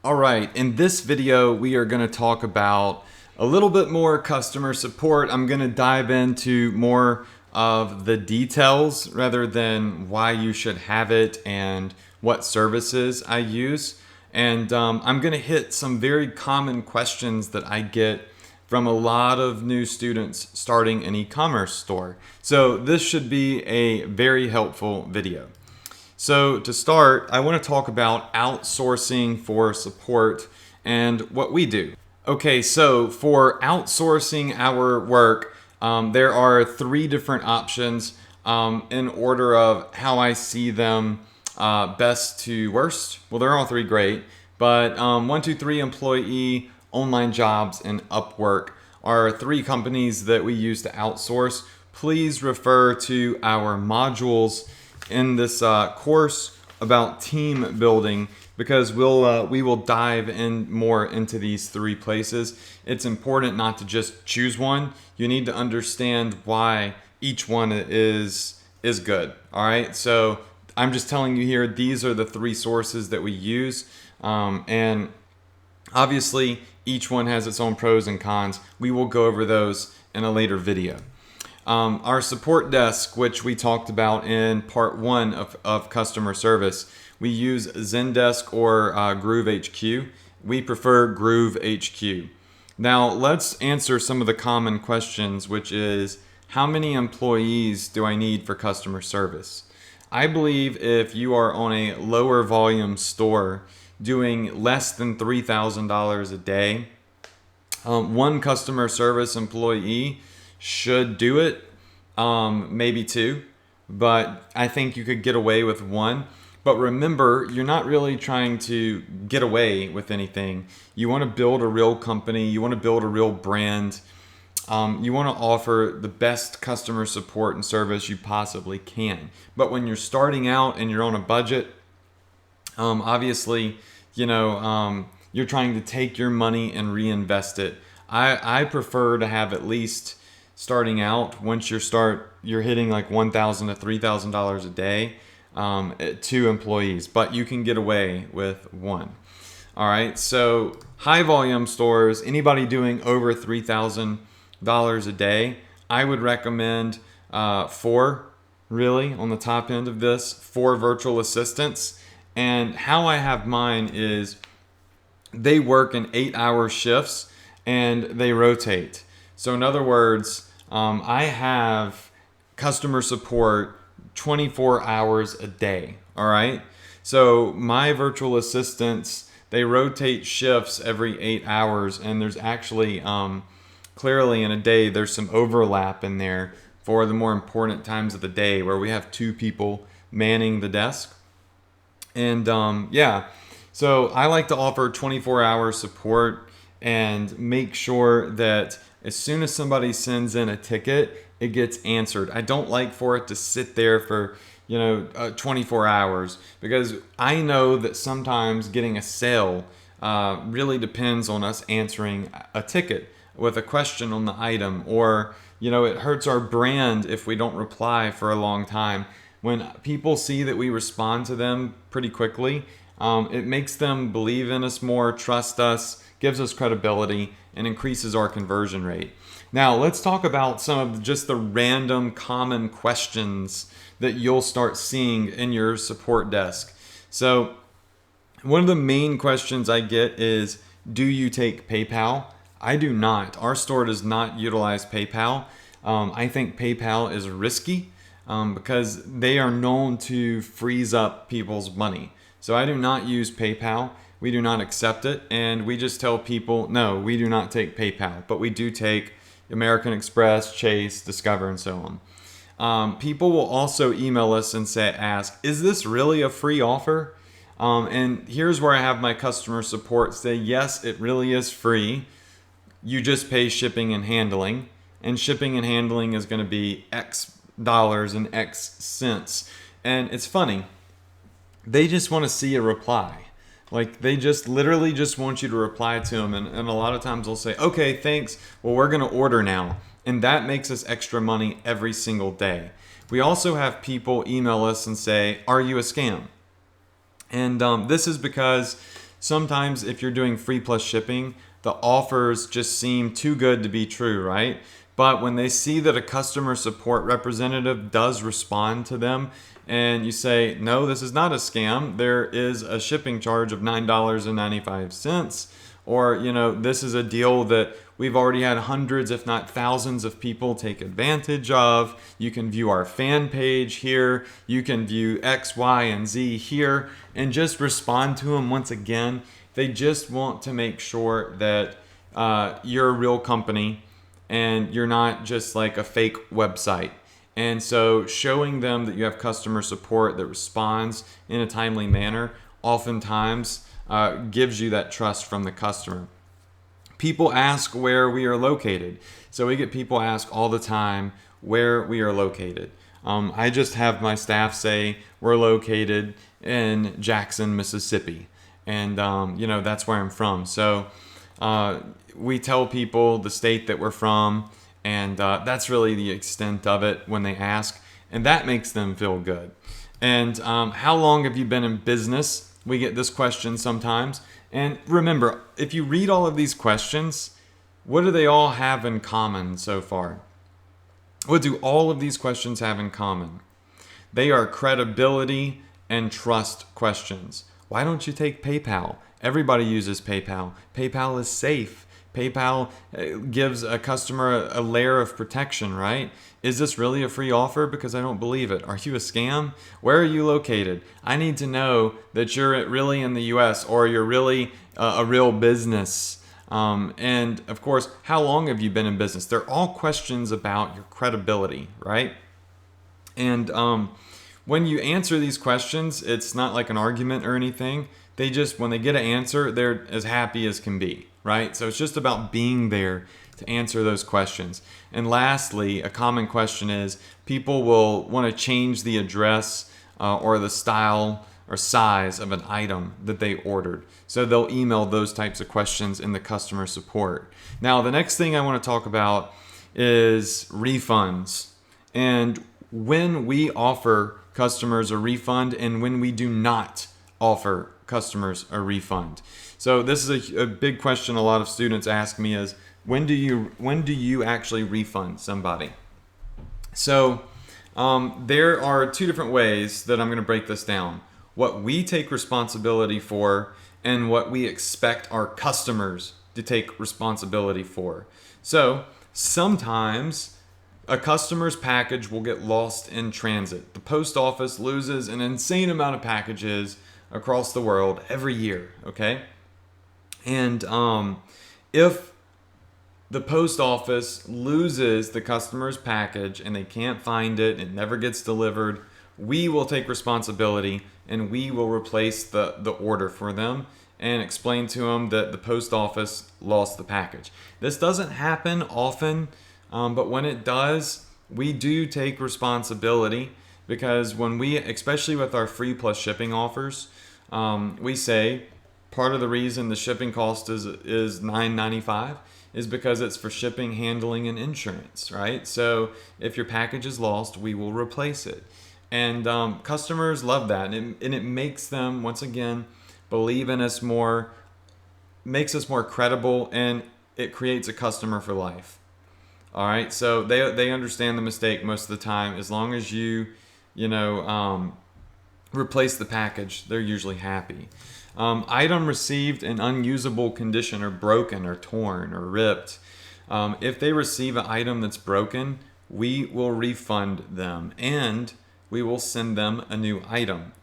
All right, in this video, we are going to talk about a little bit more customer support. I'm going to dive into more of the details rather than why you should have it and what services I use. And I'm going to hit some very common questions that I get from a lot of new students starting an e-commerce store. So this should be a very helpful video. So to start, I want to talk about outsourcing for support and what we do. Okay, so for outsourcing our work, there are three different options in order of how I see them best to worst. Well, they're all three great, but 123 Employee, Online Jobs, and Upwork are three companies that we use to outsource. Please refer to our modules in this course about team building because we will dive in more into these three places. It's important not to just choose one. You need to understand why each one is good. All right, so I'm just telling you here, these are the three sources that we use, and obviously each one has its own pros and cons. We will go over those in a later video. Our support desk, which we talked about in part one of customer service, we use Zendesk or Groove HQ. We prefer Groove HQ. Now let's answer some of the common questions, which is how many employees do I need for customer service? I believe if you are on a lower volume store doing less than $3,000 a day, one customer service employee should do it, maybe two, but I think you could get away with one. But remember, you're not really trying to get away with anything. You want to build a real company, you want to build a real brand, you want to offer the best customer support and service you possibly can. But when you're starting out and you're on a budget, obviously, you're trying to take your money and reinvest it. I prefer to have at least starting out, once you're hitting like $1,000 to $3,000 a day, 2 employees, but you can get away with 1. All right, so high volume stores, anybody doing over $3,000 a day, I would recommend 4, really, on the top end of this, 4 virtual assistants. And how I have mine is they work in 8-hour shifts and they rotate. So in other words, I have customer support 24 hours a day. All right. So my virtual assistants, they rotate shifts every 8 hours, and there's actually clearly in a day there's some overlap in there for the more important times of the day where we have 2 people manning the desk. And so I like to offer 24-hour support and make sure that as soon as somebody sends in a ticket, it gets answered. I don't like for it to sit there for 24 hours, because I know that sometimes getting a sale really depends on us answering a ticket with a question on the item, or it hurts our brand if we don't reply for a long time. When people see that we respond to them pretty quickly, it makes them believe in us more, trust us, gives us credibility, and increases our conversion rate. Now, let's talk about some of just the random common questions that you'll start seeing in your support desk. So, one of the main questions I get is, do you take PayPal? I do not. Our store does not utilize PayPal. I think PayPal is risky because they are known to freeze up people's money. So I do not use PayPal. We do not accept it, and we just tell people, no, we do not take PayPal, but we do take American Express, Chase, Discover, and so on. People will also email us and ask, is this really a free offer? And here's where I have my customer support say, yes, it really is free. You just pay shipping and handling, and shipping and handling is going to be X dollars and X cents. And it's funny, they just want to see a reply. Like, they just literally just want you to reply to them. And a lot of times they'll say, okay, thanks. Well, we're going to order now. And that makes us extra money every single day. We also have people email us and say, are you a scam? And this is because sometimes if you're doing free plus shipping, the offers just seem too good to be true, right? But when they see that a customer support representative does respond to them and you say, no, this is not a scam, there is a shipping charge of $9.95, or, this is a deal that we've already had hundreds, if not thousands of people take advantage of. You can view our fan page here. You can view X, Y, and Z here, and just respond to them once again. They just want to make sure that you're a real company and you're not just like a fake website. And so showing them that you have customer support that responds in a timely manner oftentimes gives you that trust from the customer. People ask where we are located. So we get people ask all the time where we are located. I just have my staff say we're located in Jackson, Mississippi. And, that's where I'm from. So we tell people the state that we're from. And that's really the extent of it when they ask. And that makes them feel good. And how long have you been in business? We get this question sometimes. And remember, if you read all of these questions, what do they all have in common so far? What do all of these questions have in common? They are credibility and trust questions. Why don't you take PayPal? Everybody uses PayPal. PayPal is safe. PayPal gives a customer a layer of protection, right? Is this really a free offer? Because I don't believe it. Are you a scam? Where are you located? I need to know that you're really in the US or you're really a real business. And of course, how long have you been in business? They're all questions about your credibility, right? And when you answer these questions, it's not like an argument or anything. When they get an answer, they're as happy as can be, right? So it's just about being there to answer those questions. And lastly, a common question is people will want to change the address or the style or size of an item that they ordered. So they'll email those types of questions in the customer support. Now, the next thing I want to talk about is refunds. And when we offer customers a refund and when we do not offer customers a refund. So this is a big question a lot of students ask me is, when do you actually refund somebody? So there are two different ways that I'm going to break this down. What we take responsibility for and what we expect our customers to take responsibility for. So sometimes a customer's package will get lost in transit. The post office loses an insane amount of packages across the world every year, okay? And if the post office loses the customer's package and they can't find it, it never gets delivered, we will take responsibility and we will replace the order for them and explain to them that the post office lost the package. This doesn't happen often, but when it does, we do take responsibility because when we, especially with our free plus shipping offers, we say part of the reason the shipping cost is $9.95 is because it's for shipping, handling, and insurance, right? So if your package is lost, we will replace it. And customers love that. And it makes them, once again, believe in us more, makes us more credible, and it creates a customer for life. All right, so they understand the mistake most of the time. As long as you replace the package, they're usually happy. Item received in unusable condition or broken or torn or ripped. If they receive an item that's broken, we will refund them and we will send them a new item.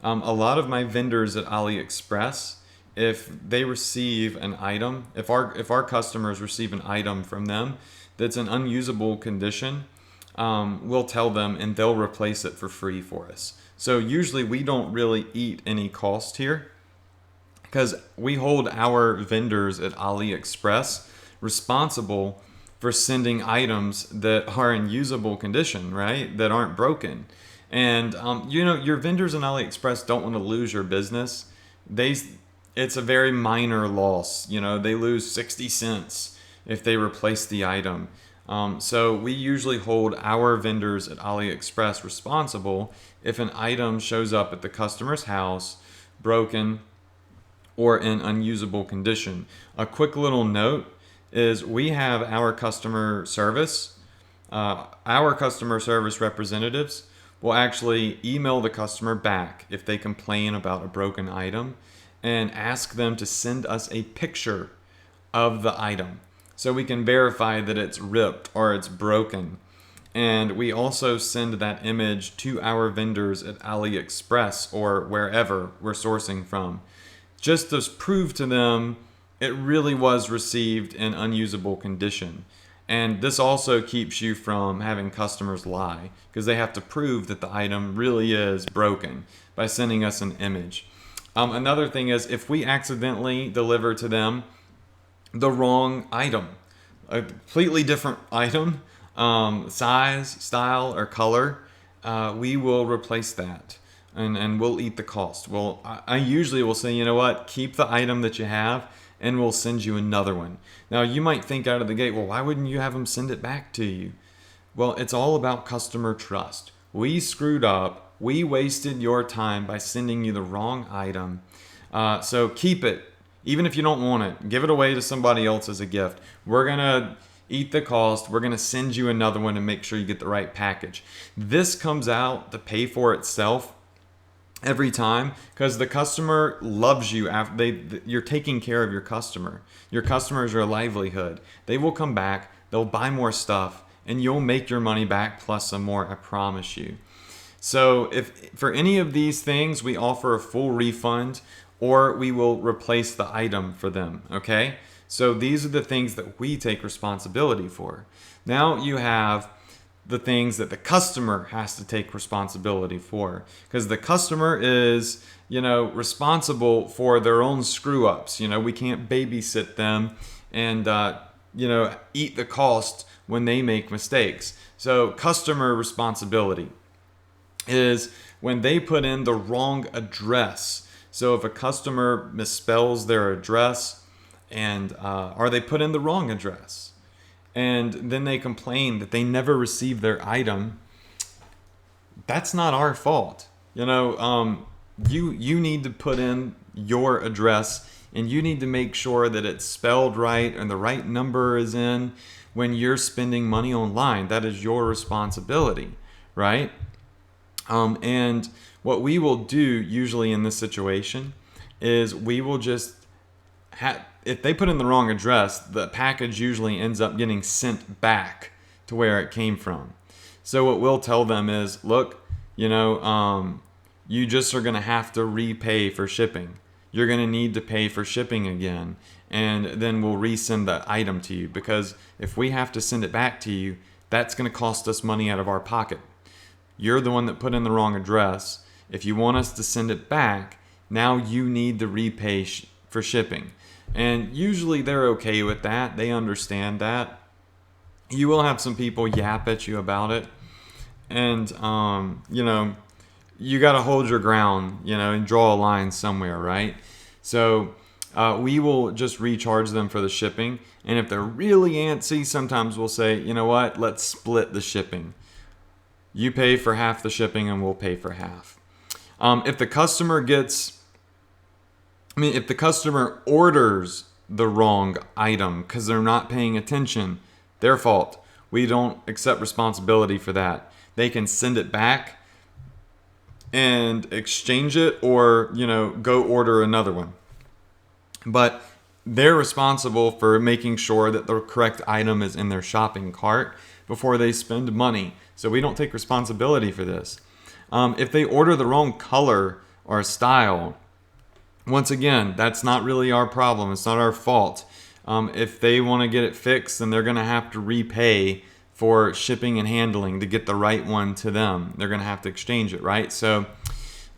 A lot of my vendors at AliExpress, if they receive an item, if our customers receive an item from them that's in unusable condition, we'll tell them and they'll replace it for free for us. So usually we don't really eat any cost here because we hold our vendors at AliExpress responsible for sending items that are in usable condition, right? That aren't broken. And your vendors in AliExpress don't want to lose your business. It's a very minor loss. They lose 60 cents if they replace the item. So we usually hold our vendors at AliExpress responsible if an item shows up at the customer's house broken or in unusable condition. A quick little note is we have our customer service. Our customer service representatives will actually email the customer back if they complain about a broken item and ask them to send us a picture of the item so we can verify that it's ripped or it's broken. And we also send that image to our vendors at AliExpress or wherever we're sourcing from, just to prove to them it really was received in unusable condition. And this also keeps you from having customers lie, because they have to prove that the item really is broken by sending us an image. Another thing is, if we accidentally deliver to them the wrong item, a completely different item, size, style, or color, we will replace that, and we'll eat the cost. Well, I usually will say, you know what, keep the item that you have, and we'll send you another one. Now, you might think out of the gate, well, why wouldn't you have them send it back to you? Well, it's all about customer trust. We screwed up. We wasted your time by sending you the wrong item. So keep it. Even if you don't want it, give it away to somebody else as a gift. We're going to eat the cost. We're going to send you another one and make sure you get the right package. This comes out to pay for itself every time, because the customer loves you. You're taking care of your customer. Your customer is your livelihood. They will come back, they'll buy more stuff, and you'll make your money back plus some more, I promise you. So if for any of these things, we offer a full refund, or we will replace the item for them, okay? So these are the things that we take responsibility for. Now you have the things that the customer has to take responsibility for, because the customer is, responsible for their own screw ups. We can't babysit them and, eat the cost when they make mistakes. So customer responsibility is when they put in the wrong address. So if a customer misspells their address or they put in the wrong address, and then they complain that they never received their item, that's not our fault. You need to put in your address, and you need to make sure that it's spelled right and the right number is in when you're spending money online. That is your responsibility, right? And what we will do usually in this situation is we will just if they put in the wrong address, the package usually ends up getting sent back to where it came from. So what we'll tell them is, look, you just are going to have to repay for shipping. You're going to need to pay for shipping again, and then we'll resend that item to you, because if we have to send it back to you, that's going to cost us money out of our pocket. You're the one that put in the wrong address. If you want us to send it back, now you need to repay for shipping. And usually they're okay with that. They understand that. You will have some people yap at you about it. And, you got to hold your ground, and draw a line somewhere, right? So we will just recharge them for the shipping. And if they're really antsy, sometimes we'll say, you know what, let's split the shipping. You pay for half the shipping and we'll pay for half. If the customer orders the wrong item because they're not paying attention, their fault. We don't accept responsibility for that. They can send it back and exchange it, or, go order another one. But they're responsible for making sure that the correct item is in their shopping cart before they spend money. So we don't take responsibility for this. If they order the wrong color or style, once again, that's not really our problem. It's not our fault. If they want to get it fixed, then they're going to have to repay for shipping and handling to get the right one to them. They're going to have to exchange it, right? So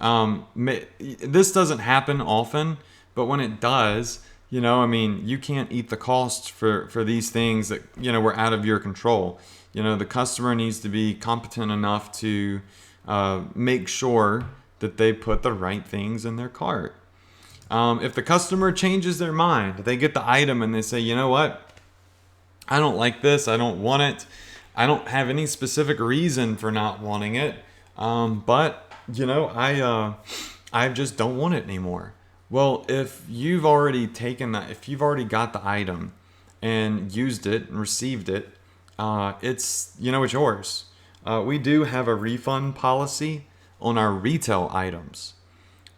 this doesn't happen often, but when it does, you can't eat the costs for these things that, were out of your control. The customer needs to be competent enough to make sure that they put the right things in their cart. If the customer changes their mind, they get the item and they say, you know what? I don't like this. I don't want it. I don't have any specific reason for not wanting it. But I just don't want it anymore. Well, if you've already taken that, if you've already got the item and used it and received it, it's yours. We do have a refund policy on our retail items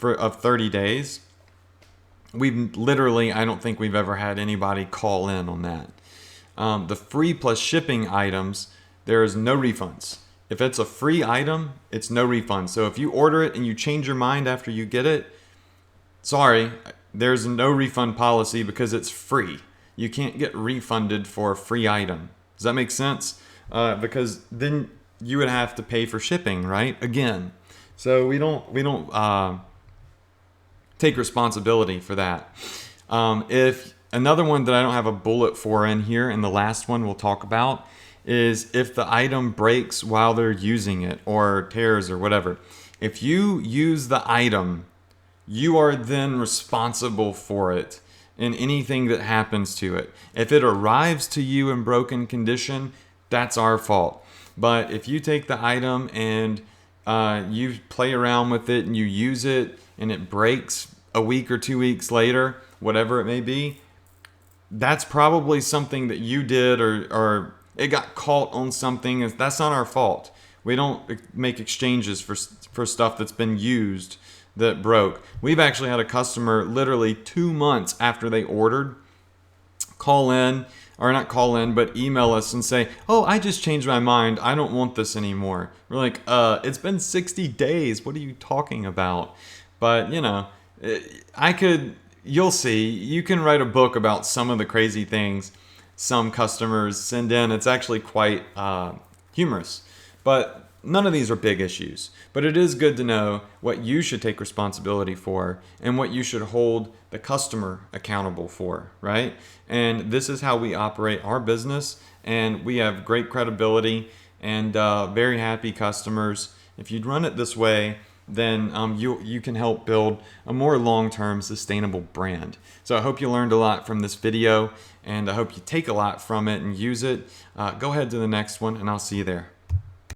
of 30 days. We've literally, I don't think we've ever had anybody call in on that. The free plus shipping items, there is no refunds. If it's a free item, it's no refund. So if you order it and you change your mind after you get it, sorry, there's no refund policy because it's free. You can't get refunded for a free item. Does that make sense? Because then you would have to pay for shipping, right? Again. So we don't take responsibility for that. If another one that I don't have a bullet for in here, and the last one we'll talk about, is if the item breaks while they're using it or tears or whatever. If you use the item, you are then responsible for it and anything that happens to it. If it arrives to you in broken condition, that's our fault. But if you take the item and you play around with it and you use it and it breaks a week or 2 weeks later, whatever it may be, that's probably something that you did or it got caught on something. That's not our fault. We don't make exchanges for stuff that's been used that broke. We've actually had a customer literally 2 months after they ordered call in, or not call in, but email us and say, oh, I just changed my mind. I don't want this anymore. We're like, it's been 60 days. What are you talking about? But, you'll see. You can write a book about some of the crazy things some customers send in. It's actually quite humorous. But none of these are big issues. But it is good to know what you should take responsibility for and what you should hold the customer accountable for, right? And this is how we operate our business. And we have great credibility and very happy customers. If you'd run it this way, then you can help build a more long-term sustainable brand. So I hope you learned a lot from this video, and I hope you take a lot from it and use it. Go ahead to the next one, and I'll see you there.